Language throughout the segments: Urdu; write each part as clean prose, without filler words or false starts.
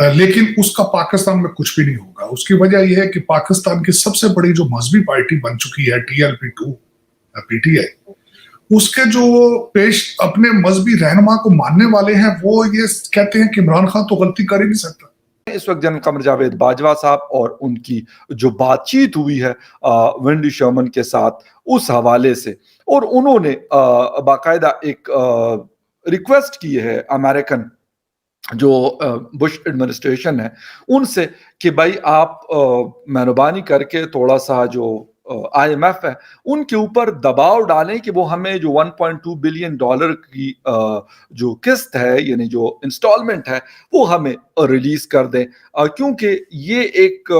لیکن اس کا پاکستان میں کچھ بھی نہیں ہوگا. اس کی وجہ یہ ہے کہ پاکستان کی سب سے بڑی جو مذہبی پارٹی بن چکی ہے TLP2 PTI, اس کے جو پیش اپنے مذہبی رہنما کو ماننے والے ہیں وہ یہ کہتے ہیں کہ عمران خان تو غلطی کر ہی نہیں سکتا. اس وقت جنرل قمر جاوید باجوہ صاحب اور ان کی جو بات چیت ہوئی ہے ونڈی شرمن کے ساتھ اس حوالے سے, اور انہوں نے باقاعدہ ایک ریکویسٹ کی ہے امریکن جو بش ایڈمنسٹریشن ہے ان سے کہ بھائی آپ مہربانی کر کے تھوڑا سا جو IMF ہے ان کے اوپر دباؤ ڈالیں کہ وہ ہمیں جو $1.2 بلین کی جو قسط ہے یعنی جو انسٹالمنٹ ہے وہ ہمیں ریلیز کر دیں, کیونکہ یہ ایک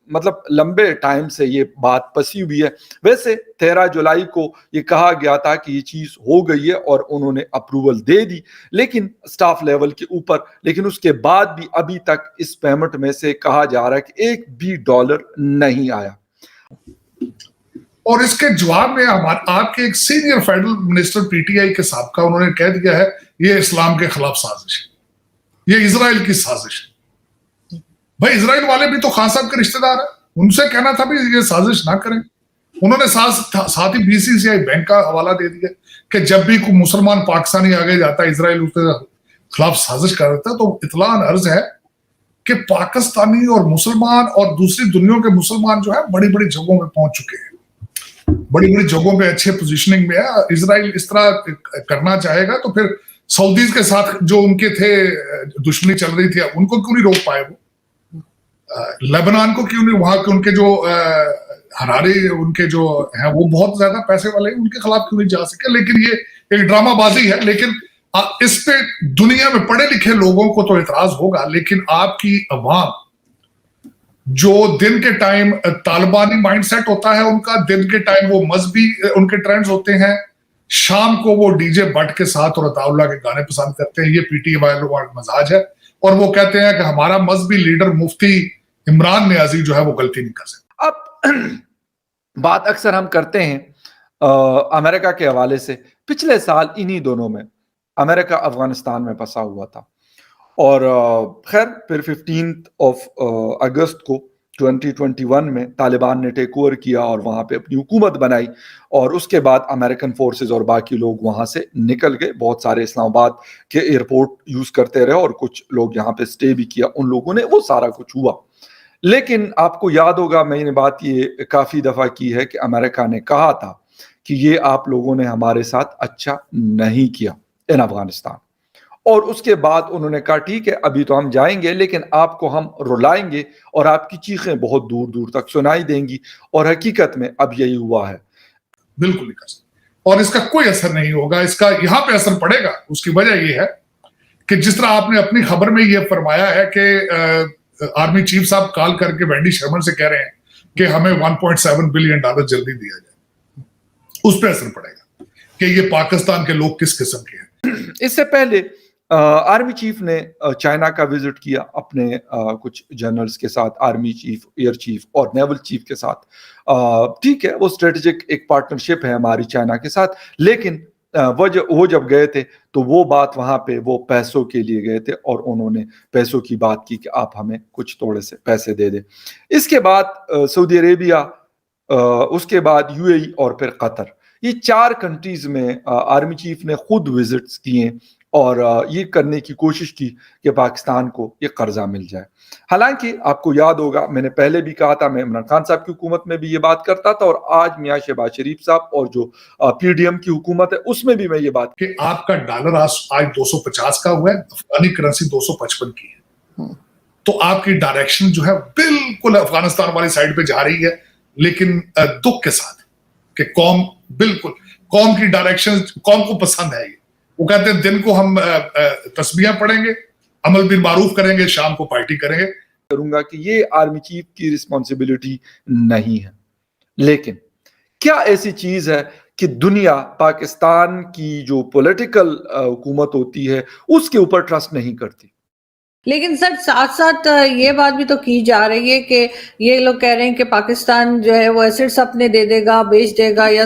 مطلب لمبے ٹائم سے یہ بات پسی ہوئی ہے. ویسے 13 جولائی کو یہ کہا گیا تھا کہ یہ چیز ہو گئی ہے اور انہوں نے اپروول دے دی لیکن سٹاف لیول کے اوپر, لیکن اس کے بعد بھی ابھی تک اس پیمنٹ میں سے کہا جا رہا ہے کہ $1 بھی نہیں آیا. اور اس کے جواب میں آپ کے ایک سینئر فیڈرل منسٹر PTI کے سابقہ انہوں نے کہہ دیا ہے یہ اسلام کے خلاف سازش ہے, یہ اسرائیل کی سازش ہے. بھائی اسرائیل والے بھی تو خان صاحب کے رشتہ دار ہیں, ان سے کہنا تھا بھی یہ سازش نہ کریں. انہوں نے ساتھ ہی BCCI بینک کا حوالہ دے دیا کہ جب بھی کوئی مسلمان پاکستانی آگے جاتا ہے اسرائیل اس کے خلاف سازش کر دیتا ہے. تو اطلاع عرض ہے کہ پاکستانی اور مسلمان اور دوسری دنیا کے مسلمان جو ہے بڑی بڑی جگہوں میں پہنچ چکے ہیں, بڑی بڑی جگہوں پہ اچھے پوزیشننگ میں ہے. اسرائیل اس طرح کرنا چاہے گا تو پھر سعودیز کے ساتھ جو ان کے تھے دشمنی چل رہی تھی ان کو کیوں نہیں روک پائے, وہ لبنان کو کیوں نہیں, وہاں کے ان کے جو حراری ان کے جو ہیں وہ بہت زیادہ پیسے والے ہیں, ان کے خلاف کیوں نہیں جا سکے. لیکن یہ ایک ڈرامہ بازی ہے. لیکن اس پہ دنیا میں پڑھے لکھے لوگوں کو تو اعتراض ہوگا, لیکن آپ کی عوام جو دن کے ٹائم طالبانی مائنڈ سیٹ ہوتا ہے ان کا, دن کے ٹائم وہ مذہبی ان کے ٹرینڈز ہوتے ہیں, شام کو وہ DJ بٹ کے ساتھ اور عطا اللہ کے گانے پسند کرتے ہیں. یہ PTI والوں کا مزاج ہے اور وہ کہتے ہیں کہ ہمارا مذہبی لیڈر مفتی عمران نیازی جو ہے وہ غلطی نہیں کر سکتا. اب بات اکثر ہم کرتے ہیں امریکہ کے حوالے سے. پچھلے سال انہی دونوں میں امریکہ افغانستان میں پھنسا ہوا تھا اور خیر پھر 15 اگست کو 2021 میں طالبان نے ٹیک اوور کیا اور وہاں پہ اپنی حکومت بنائی, اور اس کے بعد امریکن فورسز اور باقی لوگ وہاں سے نکل گئے. بہت سارے اسلام آباد کے ایئرپورٹ یوز کرتے رہے اور کچھ لوگ یہاں پہ سٹے بھی کیا ان لوگوں نے, وہ سارا کچھ ہوا. لیکن آپ کو یاد ہوگا میں نے بات یہ کافی دفعہ کی ہے کہ امریکہ نے کہا تھا کہ یہ آپ لوگوں نے ہمارے ساتھ اچھا نہیں کیا ان افغانستان, اور اس کے بعد انہوں نے کہا ٹھیک ہے ابھی تو ہم جائیں گے لیکن آپ کو ہم رلائیں گے اور آپ کی چیخیں بہت دور دور تک سنائی دیں گی, اور حقیقت میں اب یہی ہوا ہے. بالکل نہیں کر سکتے, اور اس کا کوئی اثر نہیں ہوگا. اس کا یہاں پہ اثر پڑے گا. اس کی وجہ یہ ہے کہ جس طرح آپ نے اپنی خبر میں یہ فرمایا ہے کہ آرمی چیف صاحب کال کر کے وینڈی شرمن سے کہہ رہے ہیں کہ ہمیں $1.7 بلین جلدی دیا جائے, اس پہ اثر پڑے گا کہ یہ پاکستان کے لوگ کس قسم کے ہیں. اس سے پہلے آرمی چیف نے چائنا کا وزٹ کیا اپنے کچھ جنرلز کے ساتھ, آرمی چیف, ایئر چیف اور نیول چیف کے ساتھ. ٹھیک ہے وہ اسٹریٹجک ایک پارٹنرشپ ہے ہماری چائنا کے ساتھ, لیکن وہ جب گئے تھے تو وہ بات وہاں پہ وہ پیسوں کے لیے گئے تھے اور انہوں نے پیسوں کی بات کی کہ آپ ہمیں کچھ تھوڑے سے پیسے دے دیں. اس کے بعد سعودی عربیہ, اس کے بعد UAE اور پھر قطر, یہ 4 کنٹریز میں آرمی چیف نے خود وزٹس کیے اور یہ کرنے کی کوشش کی کہ پاکستان کو یہ قرضہ مل جائے. حالانکہ آپ کو یاد ہوگا میں نے پہلے بھی کہا تھا, میں عمران خان صاحب کی حکومت میں بھی یہ بات کرتا تھا اور آج میاں شہباز شریف صاحب اور جو PDM کی حکومت ہے اس میں بھی میں یہ بات کہ آپ کا ڈالر آج 250 کا ہوا ہے, افغانی کرنسی 255 کی ہے. تو آپ کی ڈائریکشن جو ہے بالکل افغانستان والی سائڈ پہ جا رہی ہے, لیکن دکھ کے ساتھ کہ قوم کی ڈائریکشن قوم کو پسند ہے. یہ وہ کہتے ہیں دن کو ہم تسبیحاں پڑھیں گے, عمل بالمعروف کریں گے, شام کو پارٹی کریں گے. کروں گا کہ یہ آرمی چیف کی رسپانسبلٹی نہیں ہے, لیکن کیا ایسی چیز ہے کہ دنیا پاکستان کی جو پولیٹیکل حکومت ہوتی ہے اس کے اوپر ٹرسٹ نہیں کرتی؟ لیکن سر ساتھ ساتھ یہ بات بھی تو کی جا رہی ہے کہ یہ لوگ کہہ رہے ہیں کہ پاکستان جو ہے وہ ایسٹس اپنے دے دے گا, بیچ دے گا, یا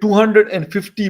250